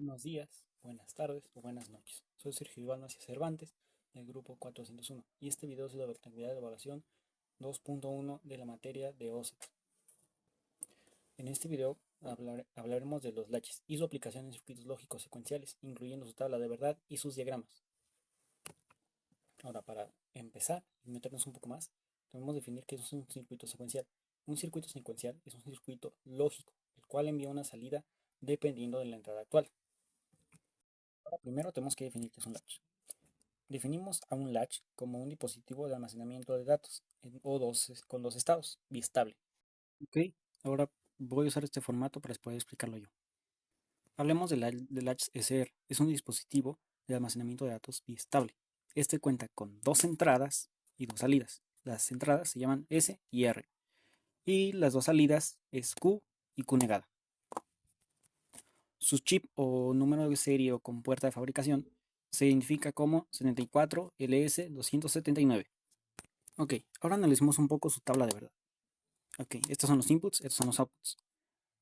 Buenos días, buenas tardes o buenas noches. Soy Sergio Iván Macías Cervantes del grupo 401 y este video es la actividad de evaluación 2.1 de la materia de OSET. En este video hablaremos de los latches y su aplicación en circuitos lógicos secuenciales, incluyendo su tabla de verdad y sus diagramas. Ahora, para empezar y meternos un poco más, debemos definir qué es un circuito secuencial. Un circuito secuencial es un circuito lógico, el cual envía una salida dependiendo de la entrada actual. Ahora, primero tenemos que definir qué es un latch. Definimos a un latch como un dispositivo de almacenamiento de datos con dos estados, bistable. Ok, ahora voy a usar este formato para poder explicarlo yo. Hablemos del latch SR. Es un dispositivo de almacenamiento de datos bistable. Este cuenta con dos entradas y dos salidas. Las entradas se llaman S y R. Y las dos salidas es Q y Q negada. Su chip o número de serie o compuerta de fabricación se identifica como 74LS279. Ok, ahora analicemos un poco su tabla de verdad. Ok, estos son los inputs, estos son los outputs.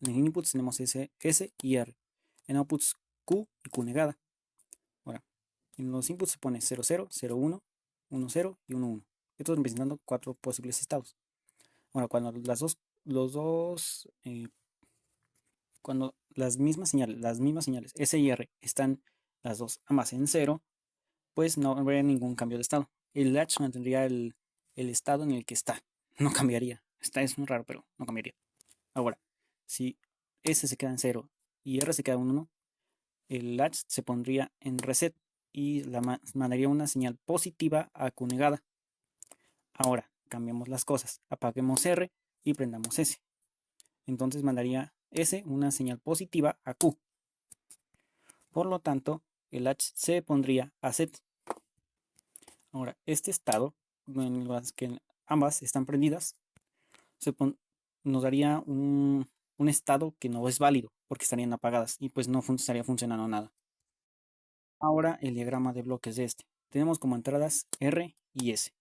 En inputs tenemos S y R. En outputs Q y Q negada. Ahora, en los inputs se pone 00, 01, 10 y 11. Estos representando cuatro posibles estados. Ahora, cuando cuando las mismas señales S y R están las dos ambas en cero, pues no habría ningún cambio de estado. El latch mantendría el estado en el que está. No cambiaría. Es muy raro, pero no cambiaría. Ahora, si S se queda en cero y R se queda en 1, el latch se pondría en reset y mandaría una señal positiva a Q negada. Ahora, cambiamos las cosas. Apaguemos R y prendamos S. Entonces mandaría S una señal positiva a Q. Por lo tanto, el latch se pondría a set. Ahora, este estado, en las que ambas están prendidas, nos daría un estado que no es válido porque estarían apagadas y pues no estaría funcionando nada. Ahora el diagrama de bloques de este. Tenemos como entradas R y S.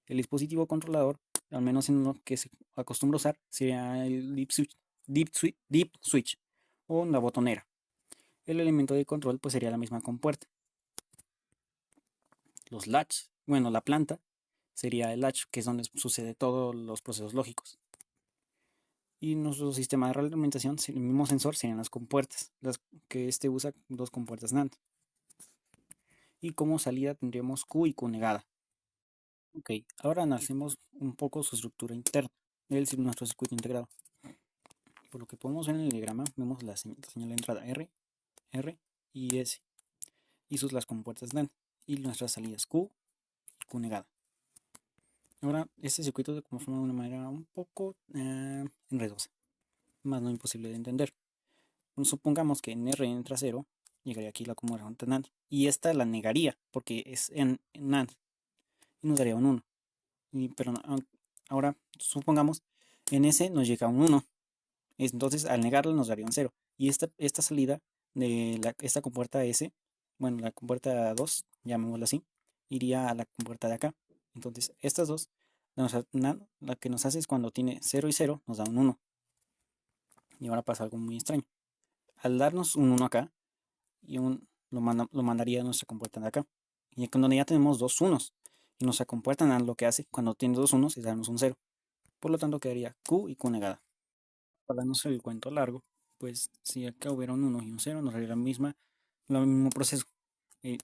El dispositivo controlador, al menos en lo que se acostumbra a usar, sería el deep switch o la botonera. El elemento de control pues sería la misma compuerta. Los latch, bueno, la planta sería el latch, que es donde sucede todos los procesos lógicos. Y nuestro sistema de realimentación, el mismo sensor, serían las compuertas, las que este usa dos compuertas NAND. Y como salida tendríamos Q y Q negada. Ok, ahora analicemos un poco su estructura interna, nuestro circuito integrado. Por lo que podemos ver en el diagrama, vemos la señal de entrada R y S, y las compuertas NAND, y nuestras salidas Q y Q negada. Ahora, este circuito se conforma de una manera un poco enredosa, más no imposible de entender. Supongamos que en R entra 0, llegaría aquí la compuerta NAND, y esta la negaría, porque es en NAND, y nos daría un 1. Pero ahora, supongamos, en S nos llega un 1, entonces al negarla nos daría un 0. Y esta salida de esta compuerta S, bueno, la compuerta 2, llamémosla así, iría a la compuerta de acá. Entonces estas dos, la que nos hace es cuando tiene 0 y 0, nos da un 1. Y ahora pasa algo muy extraño. Al darnos un 1 acá, lo mandaría a nuestra compuerta de acá. Y cuando ya tenemos dos unos, y nuestra compuerta NAND lo que hace cuando tiene dos unos es darnos un 0. Por lo tanto quedaría Q y Q negada. Para no ser el cuento largo, pues si acá hubiera un 1 y un 0, nos daría el mismo proceso. Eh,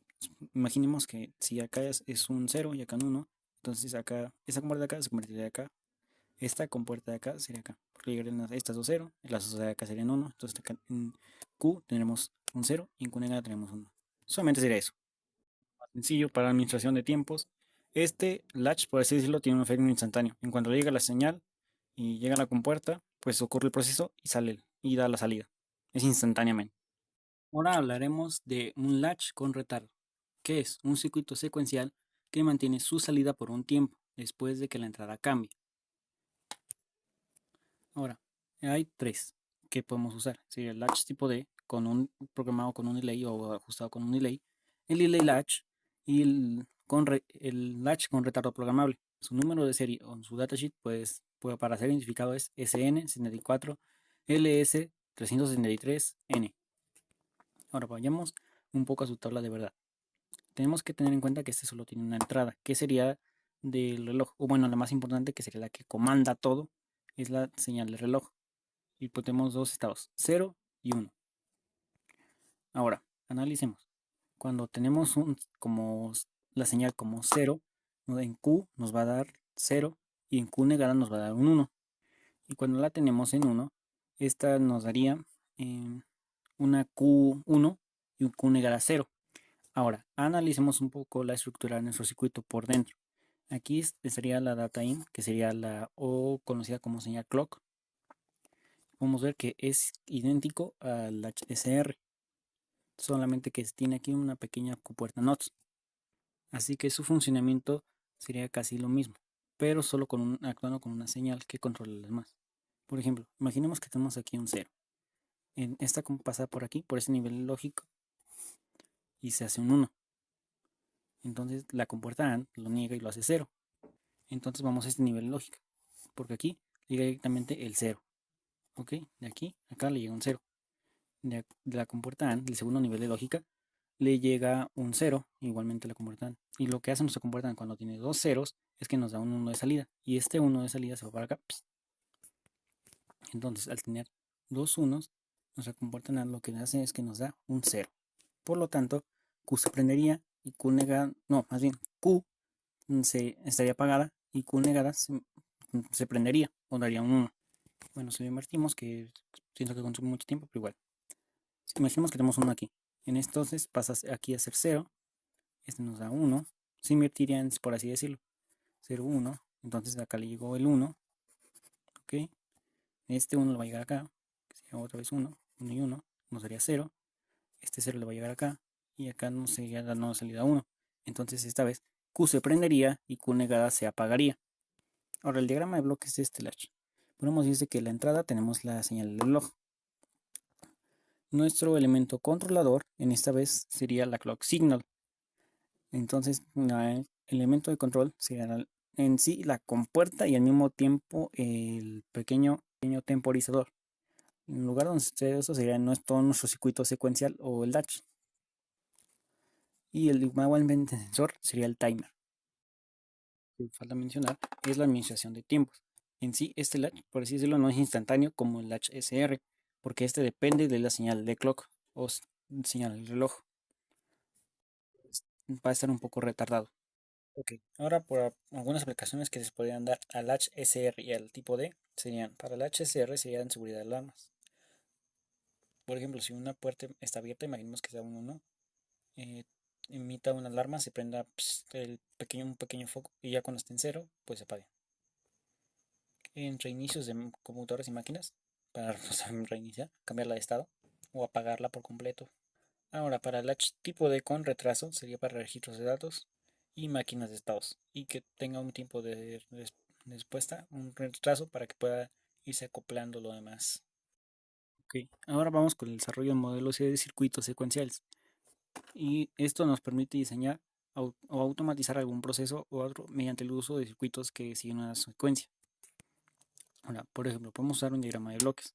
Imaginemos que si acá es un 0 y acá un 1, entonces acá, esta compuerta de acá se convertiría acá, esta compuerta de acá sería acá, porque llegarían estas dos 0, las dos de acá serían 1, entonces acá en Q tendremos un 0 y en Q negada tenemos 1. Solamente sería eso. Más sencillo para la administración de tiempos. Este latch, por así decirlo, tiene un efecto instantáneo. En cuanto llega la señal y llega a la compuerta, pues ocurre el proceso y sale y da la salida. Es instantáneamente. Ahora hablaremos de un latch con retardo, que es un circuito secuencial que mantiene su salida por un tiempo después de que la entrada cambie. Ahora, hay tres que podemos usar. Sería el latch tipo D, programado con un delay o ajustado con un delay, el delay latch y el latch con retardo programable. Su número de serie o su datasheet para ser identificado es SN74LS373N. Ahora vayamos un poco a su tabla de verdad. Tenemos que tener en cuenta que este solo tiene una entrada, que sería del reloj, o bueno, la más importante, que sería la que comanda todo, es la señal de reloj. Y pues tenemos dos estados, 0 y 1. Ahora, analicemos. Cuando tenemos como la señal como 0, en Q nos va a dar 0 y en Q negada nos va a dar un 1. Y cuando la tenemos en 1, esta nos daría una Q1 y un Q negada 0. Ahora, analicemos un poco la estructura de nuestro circuito por dentro. Aquí estaría la data in, que sería la O conocida como señal clock. Podemos ver que es idéntico al HSR, solamente que tiene aquí una pequeña compuerta NOTS. Así que su funcionamiento sería casi lo mismo, pero solo actuando con una señal que controla las demás. Por ejemplo, imaginemos que tenemos aquí un 0. Esta pasa por aquí, por ese nivel lógico, y se hace un 1. Entonces la compuerta AND lo niega y lo hace 0. Entonces vamos a este nivel lógico, porque aquí llega directamente el 0. ¿Ok? De aquí a acá le llega un 0. De la compuerta AND, el segundo nivel de lógica, le llega un 0, igualmente la compuerta AND. Y lo que hace nuestra compuerta AND cuando tiene dos ceros es que nos da un 1 de salida. Y este 1 de salida se va para acá. Entonces, al tener dos unos, nuestra compuerta AND lo que hace es que nos da un 0. Por lo tanto, Q se prendería y Q negada, no, más bien Q se estaría apagada y Q negada se prendería o daría un 1. Bueno, si lo invertimos, que siento que consume mucho tiempo, pero igual. Imaginemos que tenemos uno aquí. Entonces pasa aquí a ser 0. Este nos da 1. Se invertiría en, por así decirlo, 0, 1. Entonces acá le llegó el 1. ¿Ok? Este 1 le va a llegar acá. Que sería otra vez 1. 1 y 1. Nos daría 0. Este 0 le va a llegar acá. Y acá nos sería la nueva salida 1. Entonces esta vez Q se prendería y Q negada se apagaría. Ahora el diagrama de bloques de este latch. Podemos decir que la entrada tenemos la señal del reloj. Nuestro elemento controlador en esta vez sería la clock signal. Entonces el elemento de control sería en sí la compuerta y al mismo tiempo el pequeño temporizador. En lugar donde sucede eso sería todo nuestro circuito secuencial o el latch. Y el igualmente sensor sería el timer. Lo que falta mencionar es la administración de tiempos. En sí, este latch, por así decirlo, no es instantáneo como el latch SR, porque este depende de la señal de clock o señal del reloj. Va a estar un poco retardado. Ok, ahora por algunas aplicaciones que se podrían dar al latch SR y al tipo D serían, para el latch SR serían seguridad de alarmas. Por ejemplo, si una puerta está abierta, imaginemos que sea un 1, emita una alarma, se prenda un pequeño foco y ya cuando esté en cero, pues se apague. En reinicios de computadoras y máquinas, para reiniciar, cambiarla de estado o apagarla por completo. Ahora, para el latch tipo D con retraso sería para registros de datos y máquinas de estados y que tenga un tiempo de respuesta, un retraso para que pueda irse acoplando lo demás. Ok, ahora vamos con el desarrollo de modelos de circuitos secuenciales y esto nos permite diseñar o automatizar algún proceso o otro mediante el uso de circuitos que siguen una secuencia. Ahora, por ejemplo, podemos usar un diagrama de bloques,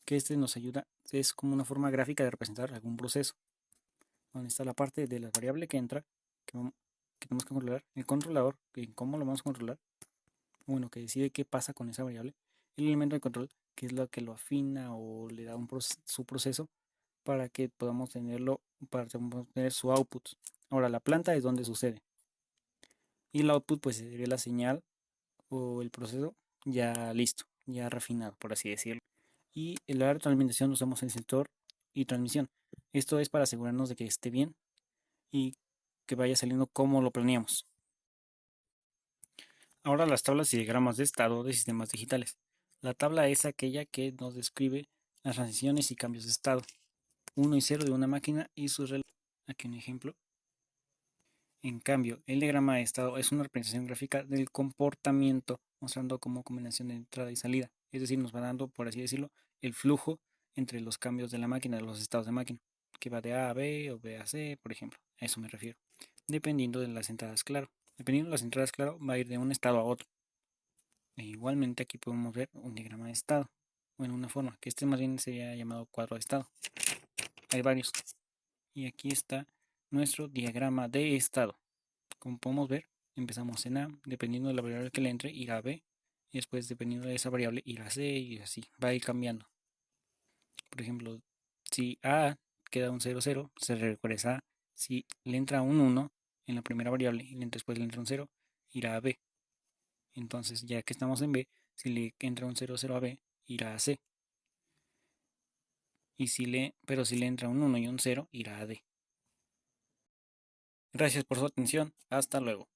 que este nos ayuda, es como una forma gráfica de representar algún proceso, donde está la parte de la variable que entra, que tenemos que controlar, el controlador, cómo lo vamos a controlar, bueno, que decide qué pasa con esa variable, el elemento de control, que es lo que lo afina o le da su proceso para que podamos tenerlo, para tener su output. Ahora, la planta es donde sucede. Y el output, pues sería la señal o el proceso ya listo, ya refinado, por así decirlo. Y en la retroalimentación usamos el sensor y transmisión. Esto es para asegurarnos de que esté bien y que vaya saliendo como lo planeamos. Ahora las tablas y diagramas de estado de sistemas digitales. La tabla es aquella que nos describe las transiciones y cambios de estado, 1 y 0 de una máquina y sus relaciones. Aquí un ejemplo. En cambio, el diagrama de estado es una representación gráfica del comportamiento, mostrando como combinación de entrada y salida. Es decir, nos va dando, por así decirlo, el flujo entre los cambios de la máquina, de los estados de máquina, que va de A a B o B a C, por ejemplo. A eso me refiero. Dependiendo de las entradas, claro. Dependiendo de las entradas, claro, va a ir de un estado a otro. E igualmente aquí podemos ver un diagrama de estado. Bueno, una forma, que este más bien sería llamado cuadro de estado. Hay varios. Y aquí está nuestro diagrama de estado. Como podemos ver, empezamos en A, dependiendo de la variable que le entre, irá a B, y después, dependiendo de esa variable, irá a C, y así, va a ir cambiando. Por ejemplo, si A queda un 0, 0, se regresa A. Si le entra un 1 en la primera variable y después le entra un 0, irá a B. Entonces, ya que estamos en B, si le entra un 0, 0 a B, irá a C. Pero si le entra un 1 y un 0, irá a D. Gracias por su atención. Hasta luego.